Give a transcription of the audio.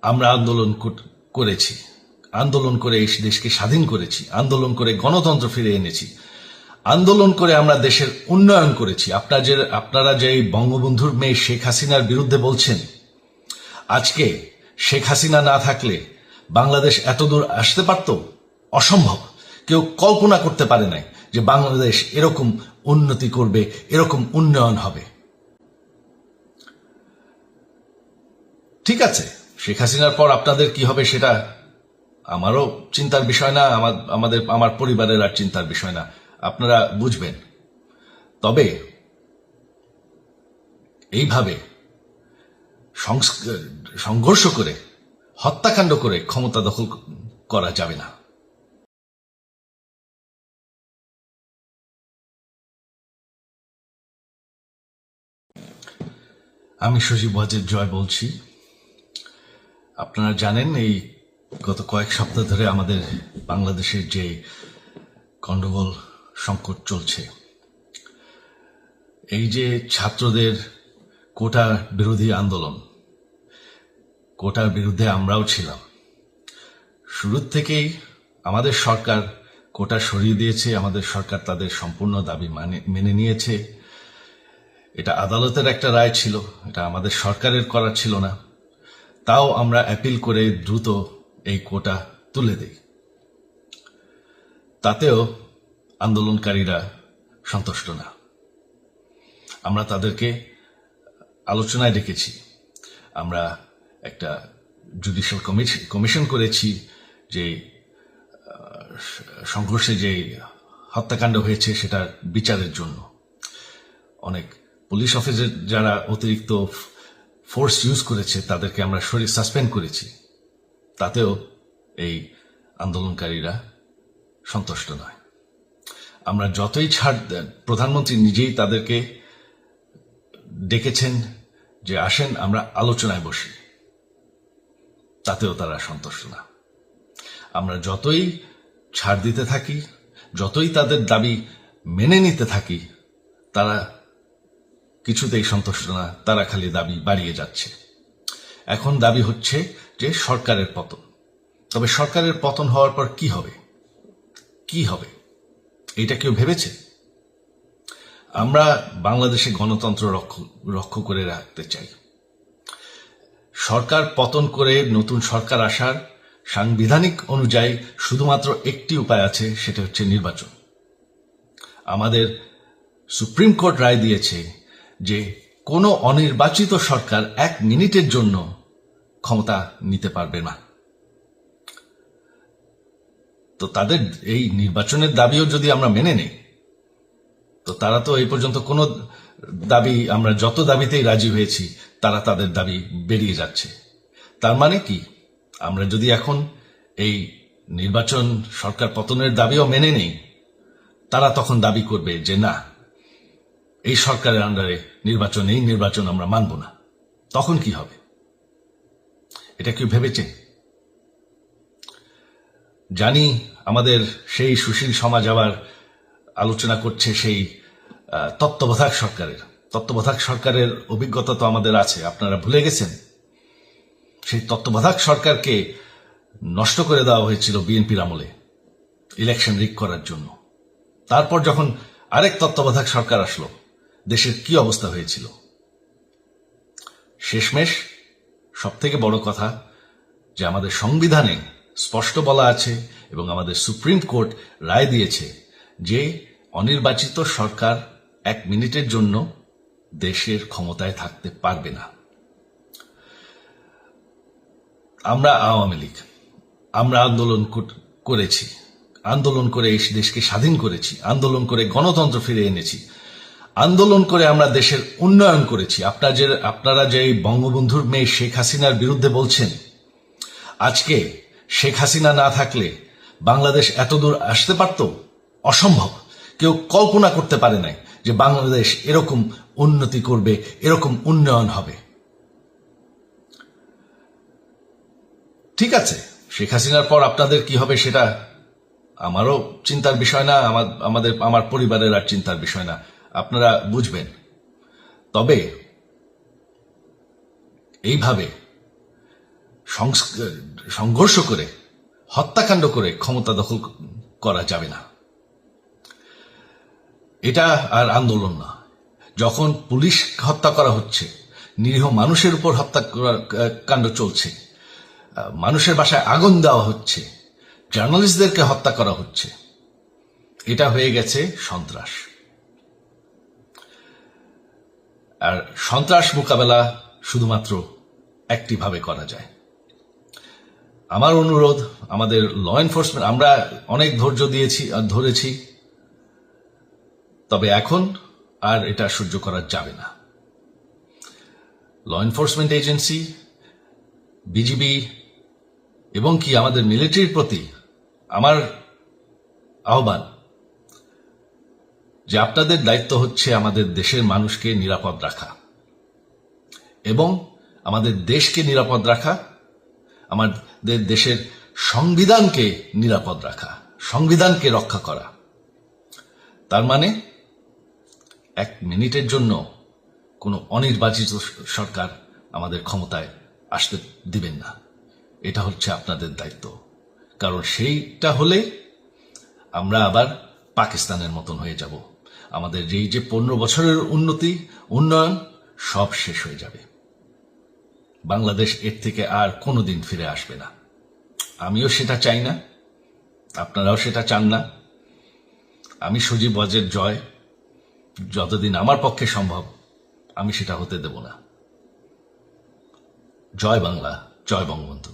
আমরা করেছি, আন্দোলন করে এই দেশকে স্বাধীন করেছি, আন্দোলন করে গণতন্ত্র ফিরে এনেছি, আন্দোলন করে আমরা দেশের উন্নয়ন করেছি। আপনারা যে বঙ্গবন্ধুর মেয়ে শেখ হাসিনার বিরুদ্ধে বলছেন, আজকে শেখ হাসিনা না থাকলে বাংলাদেশ এতদূর আসতে পারত? অসম্ভব। কেউ কল্পনা করতে পারে নাই যে বাংলাদেশ এরকম উন্নতি করবে, এরকম উন্নয়ন হবে। ঠিক আছে, শেখ হাসিনার পর আপনাদের কি হবে সেটা আমারও চিন্তার বিষয় না, আমার পরিবারের আর চিন্তার বিষয় না, আপনারা বুঝবেন। তবে এইভাবে সংঘর্ষ করে, হত্যাকাণ্ড করে ক্ষমতা দখল করা যাবে না। আমি সজীব ওয়াজেদ জয় বলছি। আপনারা জানেন, এই গত কয়েক সপ্তাহ ধরে আমাদের বাংলাদেশের যে গন্ডগোল সংকট চলছে, এই যে ছাত্রদের কোটা বিরোধী আন্দোলন, কোটার বিরুদ্ধে আমরাও ছিলাম। শুরুর থেকেই আমাদের সরকার কোটা সরিয়ে দিয়েছে, আমাদের সরকার তাদের সম্পূর্ণ দাবি মেনে নিয়েছে। এটা আদালতের একটা রায় ছিল, এটা আমাদের সরকারের করা ছিল না। তাও আমরা অ্যাপিল করে দ্রুত এই কোটা তুলে দেই। তাতেও আন্দোলনকারীরা সন্তুষ্ট না। আমরা তাদেরকে আলোচনায় ডেকেছি, আমরা একটা জুডিশিয়াল কমিশন করেছি, যে সংঘর্ষে যে হত্যাকাণ্ড হয়েছে সেটার বিচারের জন্য। অনেক পুলিশ অফিসার যারা অতিরিক্ত ফোর্স ইউজ করেছে তাদেরকে আমরা সাসপেন্ড করেছি। তাতেও এই আন্দোলনকারীরা সন্তুষ্ট নয়। আমরা যতই ছাড় দেন, প্রধানমন্ত্রী নিজেই তাদেরকে ডেকেছেন যে আসেন আমরা আলোচনায় বসি, তাতেও তারা সন্তুষ্ট না। আমরা যতই ছাড় দিতে থাকি, যতই তাদের দাবি মেনে নিতে থাকি, তারা কিছুতেই সন্তুষ্ট না, তারা খালি দাবি বাড়িয়ে যাচ্ছে। এখন দাবি হচ্ছে যে সরকারের পতন। তবে সরকারের পতন হওয়ার পর কি হবে? কি হবে এটা কেউ ভেবেছে? আমরা বাংলাদেশে গণতন্ত্র রক্ষা করে রাখতে চাই। সরকার পতন করে নতুন সরকার আসার সাংবিধানিক অনুযায়ী শুধুমাত্র একটি উপায় আছে, সেটা হচ্ছে নির্বাচন। আমাদের সুপ্রিম কোর্ট রায় দিয়েছে যে কোনো অনির্বাচিত সরকার 1 মিনিটের জন্য ক্ষমতা নিতে পারবে না। তো তাদের এই নির্বাচনের দাবিও যদি আমরা মেনে নেই, তো তারা তো এই পর্যন্ত কোনো দাবি, আমরা যত দাবিতেই রাজি হয়েছি তারা তাদের দাবি বেরিয়ে যাচ্ছে। তার মানে কি, আমরা যদি এখন এই নির্বাচন, সরকার পতনের দাবিও মেনে নেই, তারা তখন দাবি করবে যে না, এই সরকারের আন্ডারে এই নির্বাচন আমরা মানব না। তখন কি হবে? এটা কেউ ভেবেছে? জানি আমাদের সেই সুশীল সমাজ আবার আলোচনা করছে সেই তত্ত্বাবধায়ক সরকারের অভিজ্ঞতা তো আমাদের আছে, আপনারা ভুলে গেছেন? সেই তত্ত্বাবধায়ক সরকারকে নষ্ট করে দেওয়া হয়েছিল বিএনপির আমলে ইলেকশন রিগ করার জন্য। তারপর যখন আরেক তত্ত্বাবধায়ক সরকার আসলো, দেশের কি অবস্থা হয়েছিল? শেষমেশ সব থেকে বড় কথা যে আমাদের সংবিধানে স্পষ্ট বলা আছে এবং আমাদের সুপ্রিম কোর্ট রায় দিয়েছে যে অনির্বাচিত সরকার 1 মিনিটের জন্য দেশের ক্ষমতায় থাকতে পারবে না। আমরা আওয়ামী লীগ, আমরা আন্দোলন করেছি, আন্দোলন করে এই দেশকে স্বাধীন করেছি, আন্দোলন করে গণতন্ত্র ফিরে এনেছি, আন্দোলন করে আমরা দেশের উন্নয়ন করেছি। আপনারা যে বঙ্গবন্ধুর মেয়ে শেখ হাসিনার বিরুদ্ধে বলছেন, আজকে শেখ হাসিনা না থাকলে বাংলাদেশ এতদূর আসতে পারত? অসম্ভব। কেউ কল্পনা করতে পারে নাই যে বাংলাদেশ এরকম উন্নতি করবে, এরকম উন্নয়ন হবে। ঠিক আছে, শেখ হাসিনার পর আপনাদের কি হবে সেটা আমারও চিন্তার বিষয় না, আমার পরিবারের আর চিন্তার বিষয় না, আপনারা বুঝবেন। তবে এইভাবে সংঘর্ষ করে হত্যাকাণ্ড করে ক্ষমতা দখল করা যাবে না। এটা আর আন্দোলন না। যখন পুলিশ হত্যা করা হচ্ছে, নিরীহ মানুষের উপর হত্যাকাণ্ড চলছে, মানুষের বাসায় আগুন দেওয়া হচ্ছে, জার্নালিস্টদেরকে হত্যা করা হচ্ছে, এটা হয়ে গেছে সন্ত্রাস। আর সন্ত্রাস মোকাবেলা শুধুমাত্র একটি ভাবে করা যায়। আমার অনুরোধ, আমাদের ল এনফোর্সমেন্ট, আমরা অনেক ধৈর্য ধরেছি, তবে এখন আর এটা সহ্য করা যাবে না। ল এনফোর্সমেন্ট এজেন্সি, বিজিবি এবং কি আমাদের মিলিটারির প্রতি আমার আহ্বান যে আপনাদের দায়িত্ব হচ্ছে আমাদের দেশের মানুষকে নিরাপদ রাখা এবং আমাদের দেশকে নিরাপদ রাখা, আমাদের দেশের সংবিধানকে নিরাপদ রাখা, সংবিধানকে রক্ষা করা। তার মানে এক মিনিটের জন্য কোনো অনির্বাচিত সরকার আমাদের ক্ষমতায় আসতে দিবেন না। এটা হচ্ছে আপনাদের দায়িত্ব, কারণ সেইটা হলে আমরা আবার পাকিস্তানের মতন হয়ে যাব। আমাদের এই যে 15 বছরের উন্নয়ন সব শেষ হয়ে যাবে। বাংলাদেশ এর থেকে আর কোনোদিন ফিরে আসবে না। আমিও সেটা চাই না, আপনারাও সেটা চান না। আমি সজীব ওয়াজের জয় যতদিন আমার পক্ষে সম্ভব আমি সেটা হতে দেব না। জয় বাংলা, জয় বঙ্গবন্ধু।